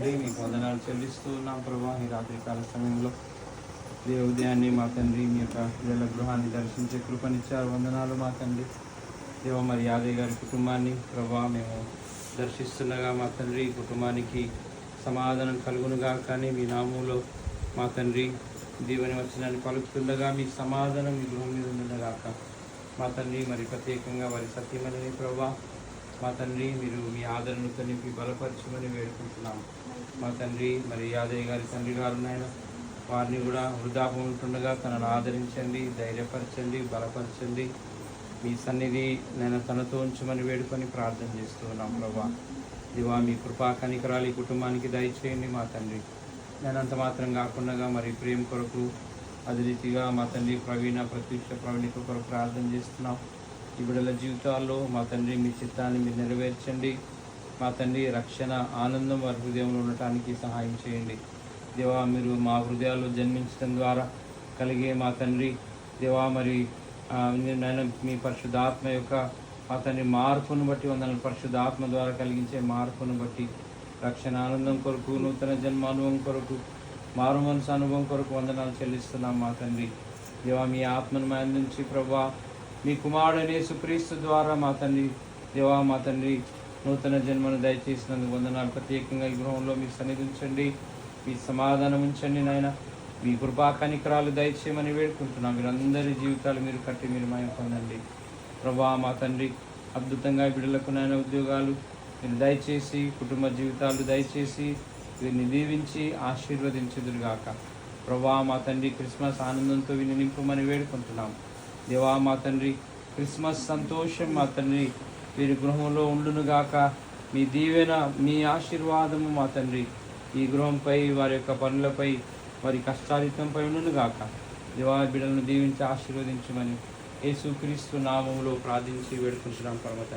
మీకు వందనాలు చెల్లిస్తూ ఉన్నాం ప్రభా. ఈ రాత్రికాల సమయంలో ఉదయాన్నే మా తండ్రి మీ యొక్క పిల్లల గృహాన్ని దర్శించే కృపనిచ్చారు. వందనాలు మా తండ్రి. దేవ మరి యాదయ్య గారి కుటుంబాన్ని ప్రభా మేము దర్శిస్తుండగా మా తండ్రి కుటుంబానికి సమాధానం కలుగునుగా. కానీ మీ నామంలో మా తండ్రి దీవెని వచనాన్ని పలుకుతుండగా మీ సమాధానం మీ గృహం మీద ఉండగాక మా తండ్రి. మరి ప్రత్యేకంగా వారి సత్యమని ప్రభా మా తండ్రి మీరు మీ ఆదరణతో నింపి బలపరచమని వేడుకుంటున్నాము మా తండ్రి. మరి యాదయ్య గారి తండ్రి గారు నాయన వారిని కూడా వృద్ధాపం ఉంటుండగా తనను ఆదరించండి, ధైర్యపరచండి, బలపరచండి. మీ సన్నిధి నేను తనతో ఉంచమని వేడుకొని ప్రార్థన చేస్తూ ఉన్నాం ప్రభా. దివా మీ కృపా కనికరాలు ఈ కుటుంబానికి దయచేయండి మా తండ్రి. నేను అంత మాత్రం కాకుండా మరి ప్రేమ కొరకు అదే రీతిగా మా తండ్రి ప్రత్యూష ప్రవళిక కొరకు ప్రార్థన చేస్తున్నాం. ఈ బిడ్డల జీవితాల్లో మా తండ్రి మీ చిత్తాన్ని మీరు నెరవేర్చండి మా తండ్రి. రక్షణ ఆనందం వారి హృదయంలో ఉండటానికి సహాయం చేయండి దేవా. మీరు మా హృదయాల్లో జన్మించడం ద్వారా కలిగే మా తండ్రి దేవా మరి నేను మీ పరిశుద్ధాత్మ యొక్క మా తండ్రి మార్పును బట్టి వందనాలు. పరిశుద్ధాత్మ ద్వారా కలిగించే మార్పును బట్టి రక్షణ ఆనందం కొరకు, నూతన జన్మ అనుభవం కొరకు, మారు మనసు అనుభవం కొరకు వందనాలు చెల్లిస్తున్నాం మా తండ్రి దేవా. మీ ఆత్మను మా అందించి ప్రభా మీ కుమారుడనే యేసుక్రీస్తు ద్వారా మా తండ్రి దేవా మా తండ్రి నూతన జన్మను దయచేసినందుకు వందనాలు. ప్రత్యేకంగా ఈ గృహంలో మీ సన్నిధి ఉంచండి, మీ సమాధానం ఉంచండి నాయన. మీ కృపా కనికరాలు దయచేయమని వేడుకుంటున్నాం. మీరందరి జీవితాలు మీరు కట్టి మీరు మయం పొందండి ప్రభా మా తండ్రి. అద్భుతంగా బిడ్డలకు నాయన ఉద్యోగాలు మీరు దయచేసి, కుటుంబ జీవితాలు దయచేసి వీరిని దీవించి ఆశీర్వదించుదురుగాక ప్రభా మా తండ్రి. క్రిస్మస్ ఆనందంతో వీరిని నింపమని వేడుకుంటున్నాం దేవా మా తండ్రి. క్రిస్మస్ సంతోషం మా తండ్రి వీరి గృహంలో ఉండునుగాక. మీ దీవెన మీ ఆశీర్వాదము మా తండ్రి ఈ గృహంపై, వారి యొక్క పనులపై, వారి కష్టాలితంపై ఉండునుగాక దేవా. బిడ్డలను దీవించి ఆశీర్వదించమని యేసుక్రీస్తు నామములో ప్రార్థించి వేడుకుంటున్నాం పరమ తండ్రి.